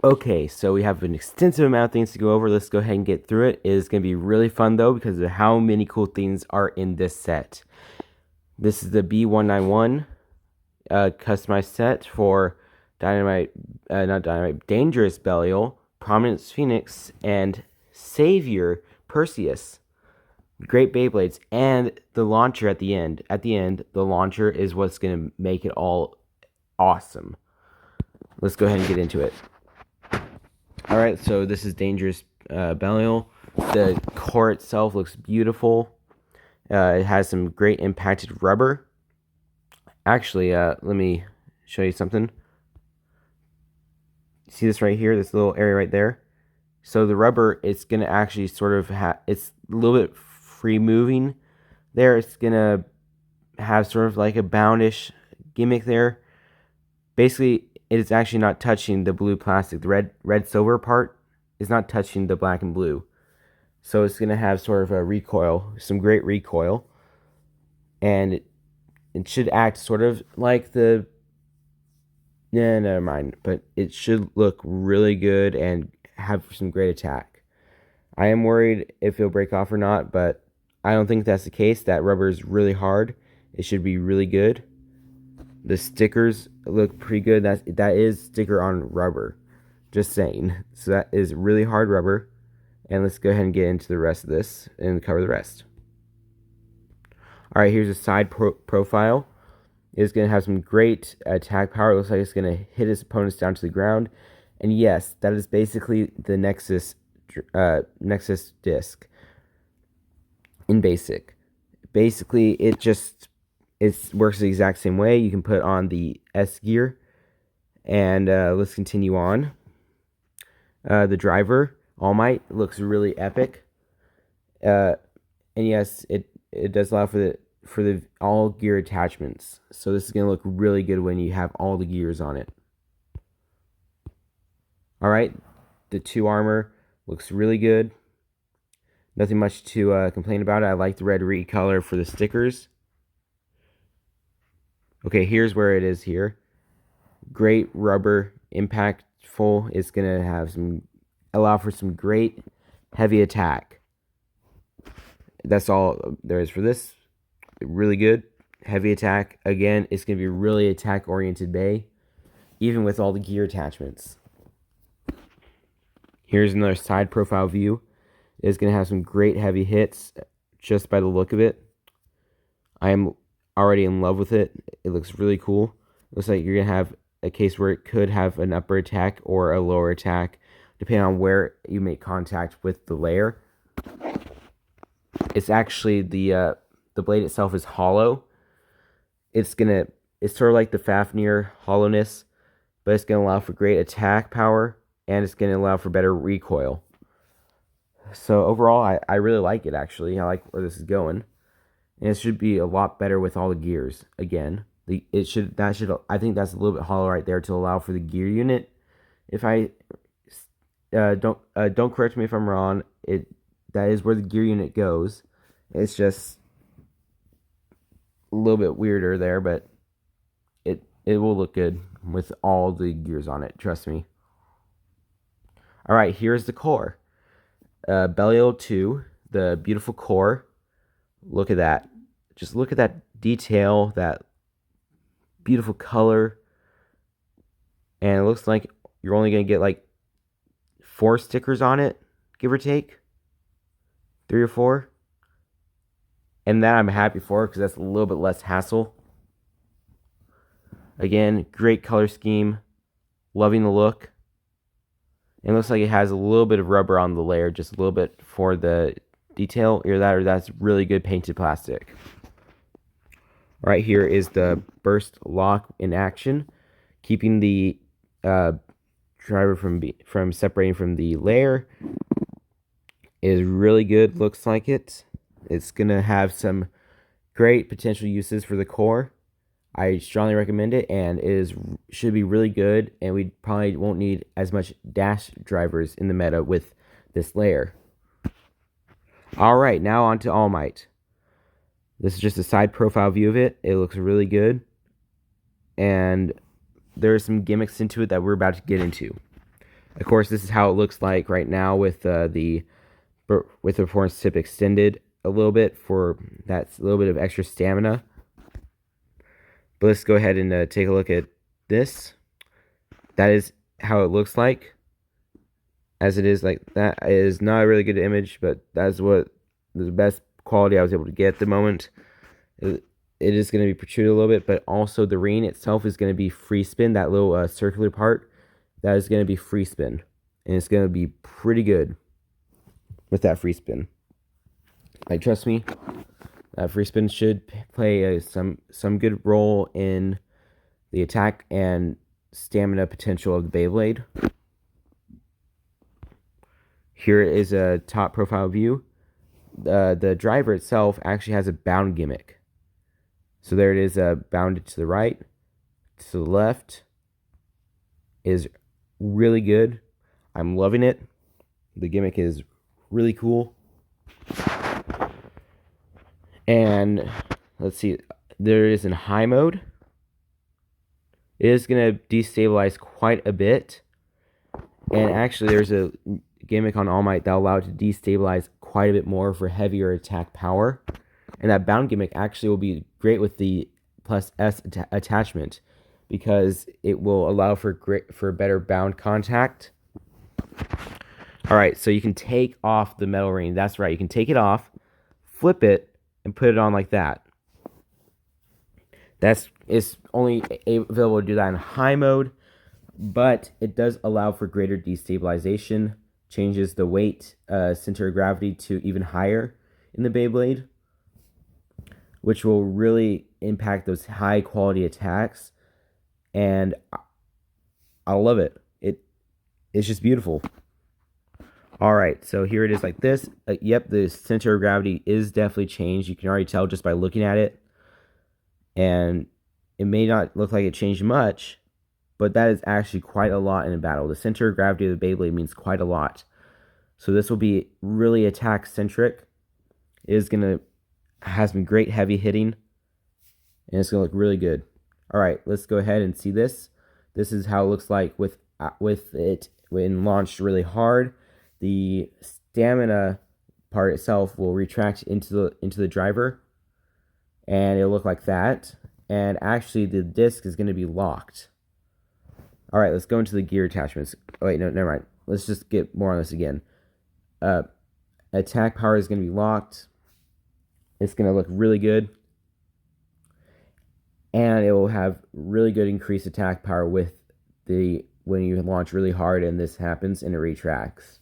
Okay, so we have an extensive amount of things to go over. Let's go ahead and get through it. It is going to be really fun though because of how many cool things are in this set. This is the B-191 customized set for Dynamite, not Dynamite, Dangerous Belial, Prominence Phoenix, and Savior Perseus. Great Beyblades, and the launcher at the end. At the end, the launcher is what's going to make it all awesome. Let's go ahead and get into it. Alright, so this is Dangerous Belial. The core itself looks beautiful. It has some great impacted rubber. Actually, let me show you something. See this right here, this little area right there? So the rubber, it's going to actually sort of it's a little bit free moving there. It's going to have sort of like a boundish gimmick there. Basically, it is actually not touching the blue plastic. The red silver part is not touching the black and blue. So it's going to have sort of a recoil, some great recoil. And it should act sort of like the... Yeah, never mind. But it should look really good and have some great attack. I am worried if it'll break off or not, but I don't think that's the case. That rubber is really hard. It should be really good. The stickers look pretty good. That is sticker on rubber. Just saying. So that is really hard rubber. And let's go ahead and get into the rest of this and cover the rest. Alright, here's a side profile. It's going to have some great attack power. It looks like it's going to hit its opponents down to the ground. And yes, that is basically the Nexus disc in basic. Basically, it works the exact same way. You can put on the S gear. And let's continue on. The driver, All Might, looks really epic. And yes, it does allow for the all gear attachments. So this is going to look really good when you have all the gears on it. Alright, the 2 armor looks really good. Nothing much to complain about. I like the red recolor for the stickers. Okay, here's where it is here. Great rubber, impactful. It's going to have allow for some great heavy attack. That's all there is for this. Really good. Heavy attack. Again, it's going to be really attack-oriented bay, even with all the gear attachments. Here's another side profile view. It's going to have some great heavy hits just by the look of it. I am already in love with it. It looks really cool. Looks like you're going to have a case where it could have an upper attack or a lower attack, depending on where you make contact with the layer. It's actually the blade itself is hollow. It's sort of like the Fafnir hollowness, but it's going to allow for great attack power, and it's going to allow for better recoil. So overall, I really like it, actually. I like where this is going. And it should be a lot better with all the gears. Again, I think that's a little bit hollow right there to allow for the gear unit. If I don't correct me if I'm wrong, that is where the gear unit goes. It's just a little bit weirder there, but it will look good with all the gears on it, trust me. Alright, here's the core. Belial 2, the beautiful core. Look at that. Just look at that detail, that beautiful color. And it looks like you're only going to get like 4 stickers on it, give or take. 3 or 4. And that I'm happy for because that's a little bit less hassle. Again, great color scheme. Loving the look. It looks like it has a little bit of rubber on the layer, just a little bit for the detail. Either that's really good painted plastic. Right here is the burst lock in action, keeping the driver from separating from the layer. Is really good. Looks like it. It's gonna have some great potential uses for the core. I strongly recommend it, and should be really good, and we probably won't need as much dash drivers in the meta with this layer. Alright, now on to All Might. This is just a side profile view of it. It looks really good, and there are some gimmicks into it that we're about to get into. Of course, this is how it looks like right now with the performance tip extended a little bit for that little bit of extra stamina. But let's go ahead and take a look at this. That is how it looks like. As it is, like, that is not a really good image, but that's what the best quality I was able to get at the moment. It is going to be protruded a little bit, but also the ring itself is going to be free spin. That little circular part, that is going to be free spin, and it's going to be pretty good with that free spin. Like, trust me, that free spin should play some good role in the attack and stamina potential of the Beyblade. Here is a top profile view. The driver itself actually has a bound gimmick. So there it is, bounded to the right, to the left. Is really good. I'm loving it. The gimmick is really cool. And let's see, there is in high mode. It is going to destabilize quite a bit. And actually, there's a gimmick on All Might that will allow it to destabilize quite a bit more for heavier attack power. And that bound gimmick actually will be great with the plus S attachment, because it will allow for better bound contact. Alright, so you can take off the metal ring. That's right, you can take it off, flip it, and put it on like that. It's only available to do that in high mode, but it does allow for greater destabilization, changes the weight center of gravity to even higher in the Beyblade, which will really impact those high quality attacks, and I love it. It's just beautiful. Alright, so here it is like this. Yep, the center of gravity is definitely changed. You can already tell just by looking at it. And it may not look like it changed much, but that is actually quite a lot in a battle. The center of gravity of the Beyblade means quite a lot. So this will be really attack centric. It is going to have some great heavy hitting, and it's going to look really good. Alright, let's go ahead and see this. This is how it looks like with it when launched really hard. The stamina part itself will retract into the driver, and it'll look like that. And actually, the disc is going to be locked. Alright, let's go into the gear attachments. Oh, wait, no, never mind. Let's just get more on this again. Attack power is going to be locked. It's going to look really good. And it will have really good increased attack power with when you launch really hard and this happens and it retracts.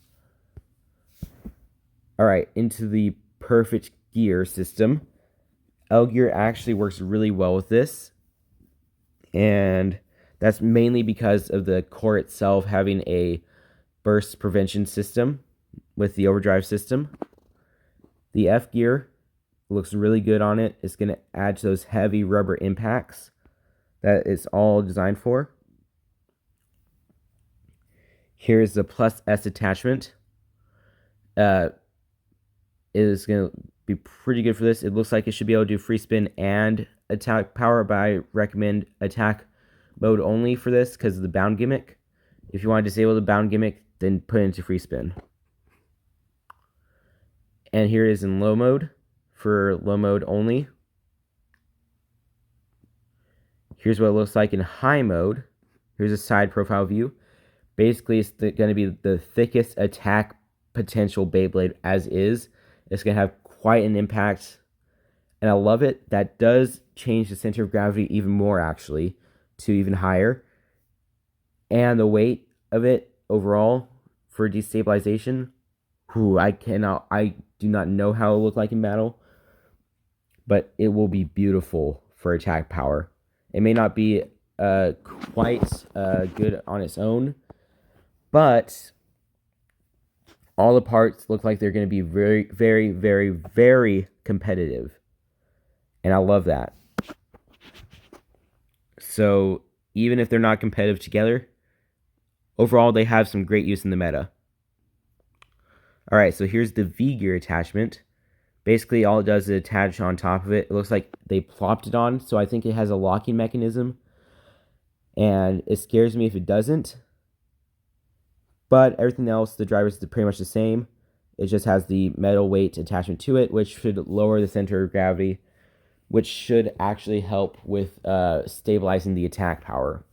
Alright, into the perfect gear system. L gear actually works really well with this. And that's mainly because of the core itself having a burst prevention system with the overdrive system. The F gear looks really good on it. It's going to add to those heavy rubber impacts that it's all designed for. Here's the plus S attachment. It is going to be pretty good for this. It looks like it should be able to do free spin and attack power, but I recommend attack mode only for this because of the bound gimmick. If you want to disable the bound gimmick, then put it into free spin. And here it is in low mode for low mode only. Here's what it looks like in high mode. Here's a side profile view. Basically, it's going to be the thickest attack potential Beyblade as is. It's going to have quite an impact, and I love it. That does change the center of gravity even more, actually, to even higher. And the weight of it overall for destabilization, I do not know how it will look like in battle, but it will be beautiful for attack power. It may not be quite good on its own, but all the parts look like they're going to be very, very, very, very competitive. And I love that. So even if they're not competitive together, overall they have some great use in the meta. Alright, so here's the V gear attachment. Basically all it does is attach on top of it. It looks like they plopped it on, so I think it has a locking mechanism. And it scares me if it doesn't. But everything else, the driver is pretty much the same. It just has the metal weight attachment to it, which should lower the center of gravity, which should actually help with stabilizing the attack power.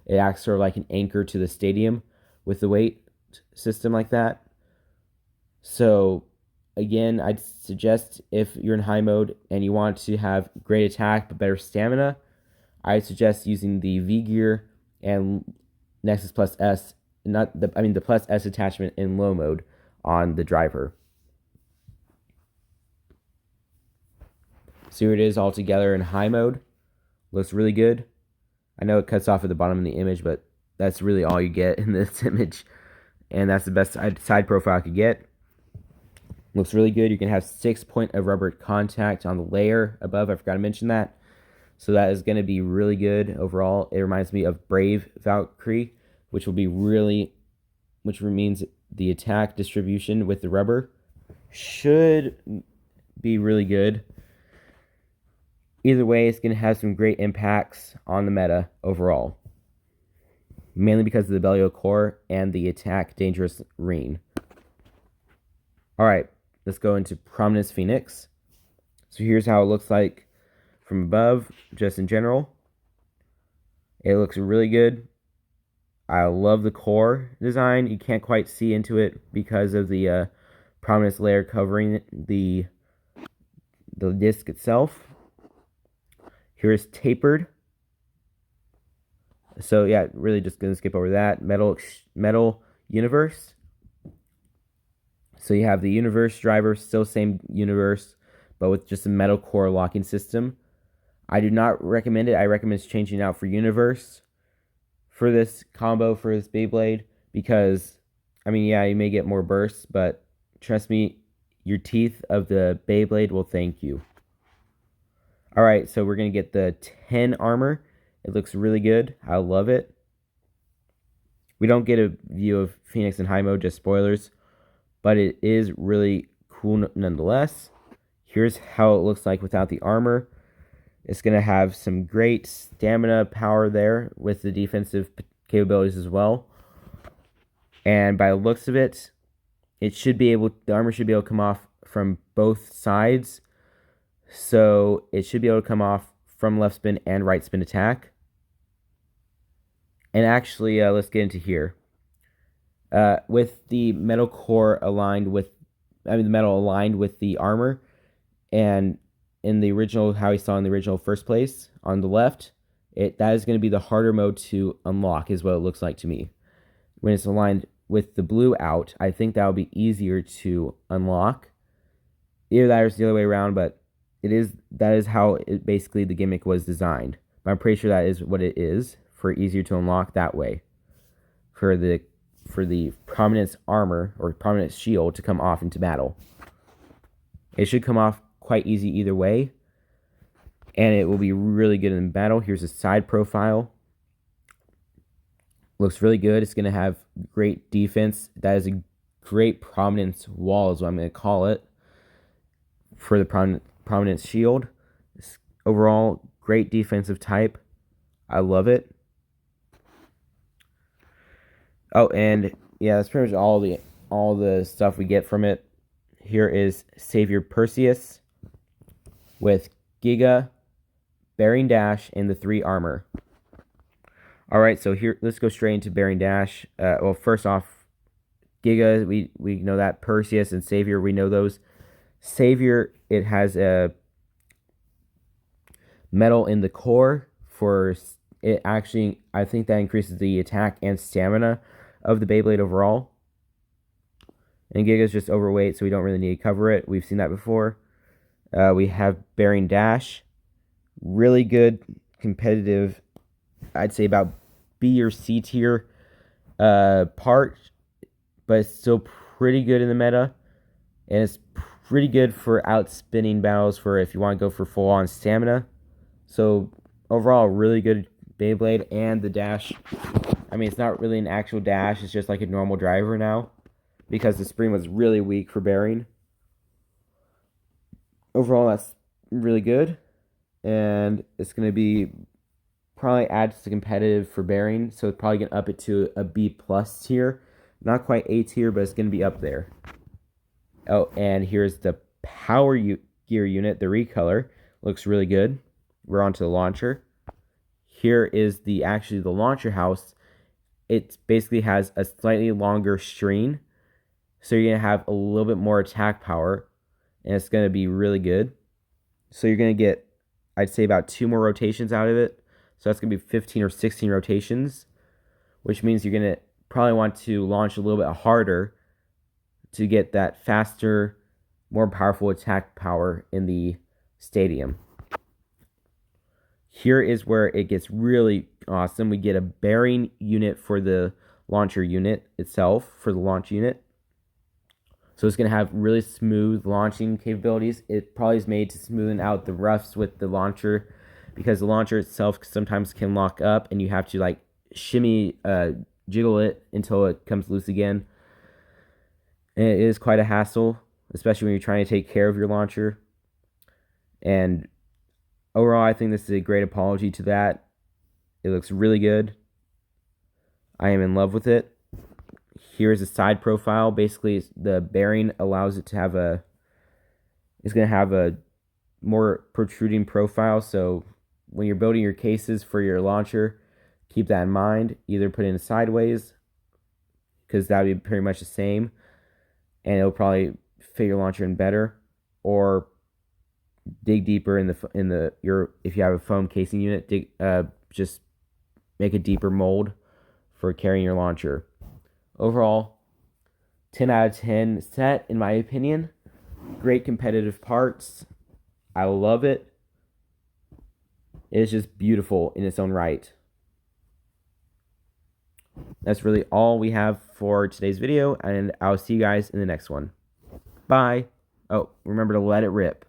It acts sort of like an anchor to the stadium with the weight system like that. So again, I'd suggest if you're in high mode and you want to have great attack but better stamina, I'd suggest using the V gear and Nexus Plus S, the Plus S attachment in low mode on the driver. So here it is all together in high mode. Looks really good. I know it cuts off at the bottom of the image, but that's really all you get in this image. And that's the best side profile I could get. Looks really good. You can have 6 point of rubber contact on the layer above. I forgot to mention that. So that is going to be really good overall. It reminds me of Brave Valkyrie, which means the attack distribution with the rubber should be really good. Either way, it's going to have some great impacts on the meta overall, mainly because of the Belial core and the attack dangerous ring. Alright, let's go into Prominence Phoenix. So here's how it looks like from above, just in general. It looks really good. I love the core design. You can't quite see into it because of the prominence layer covering the disc itself. Here is tapered. So yeah, really just gonna skip over that. Metal universe. So you have the universe driver, still same universe, but with just a metal core locking system. I do not recommend it. I recommend changing out for universe for this combo for this Beyblade because, I mean, yeah, you may get more bursts, but trust me, your teeth of the Beyblade will thank you. Alright, so we're going to get the 10 armor. It looks really good. I love it. We don't get a view of Phoenix in high mode, just spoilers, but it is really cool nonetheless. Here's how it looks like without the armor. It's going to have some great stamina power there with the defensive capabilities as well. And by the looks of it, the armor should be able to come off from both sides. So it should be able to come off from left spin and right spin attack. And actually, let's get into here. With the metal core aligned with, the metal aligned with the armor, and in the original, how we saw in the original first place on the left, that is going to be the harder mode to unlock, is what it looks like to me. When it's aligned with the blue out, I think that will be easier to unlock. Either that or it's the other way around, but that is how basically the gimmick was designed. But I'm pretty sure that is what it is, for easier to unlock that way. For the prominence armor or prominence shield to come off into battle. It should come off quite easy either way, and it will be really good in battle. Here's a side profile. Looks really good. It's going to have great defense. That is a great prominence wall, is what I'm going to call it, for the prominence shield. Overall, great defensive type. I love it. Oh, and yeah, that's pretty much all the stuff we get from it. Here is Savior Perseus with Giga, Bearing Dash, and the 3 armor. Alright, so here, let's go straight into Bearing Dash. Well, first off, Giga, we know that. Perseus and Savior, we know those. Savior, it has a metal in the core for it. Actually, I think that increases the attack and stamina of the Beyblade overall. And Giga's just overweight, so we don't really need to cover it. We've seen that before. We have Bearing Dash. Really good, competitive, I'd say about B or C tier part, but it's still pretty good in the meta. And it's pretty good for outspinning battles for if you want to go for full-on stamina. So overall, really good Beyblade. And the dash, I mean, it's not really an actual dash. It's just like a normal driver now, because the spring was really weak for bearing. Overall, that's really good. And it's going to be probably adds to competitive for bearing. So it's probably going to up it to a B plus tier. Not quite A tier, but it's going to be up there. Oh, and here's the power gear unit, the recolor. Looks really good. We're onto the launcher. Here is actually the launcher house. It basically has a slightly longer string, so you're going to have a little bit more attack power, and it's going to be really good. So you're going to get, I'd say, about 2 more rotations out of it. So that's going to be 15 or 16 rotations, which means you're going to probably want to launch a little bit harder to get that faster, more powerful attack power in the stadium. Here is where it gets really awesome. We get a bearing unit for the launcher unit itself, for the launch unit. So it's going to have really smooth launching capabilities. It probably is made to smoothen out the roughs with the launcher, because the launcher itself sometimes can lock up and you have to like shimmy, jiggle it until it comes loose again. And it is quite a hassle, especially when you're trying to take care of your launcher. And overall, I think this is a great apology to that. It looks really good. I am in love with it. Here's a side profile. Basically, the bearing allows it to have it's going to have a more protruding profile. So when you're building your cases for your launcher, keep that in mind. Either put it in sideways, because that would be pretty much the same, and it'll probably fit your launcher in better, or dig deeper if you have a foam casing unit, just make a deeper mold for carrying your launcher. Overall, 10 out of 10 set, in my opinion. Great competitive parts. I love it. It's just beautiful in its own right. That's really all we have for today's video, and I'll see you guys in the next one. Bye. Oh, remember to let it rip.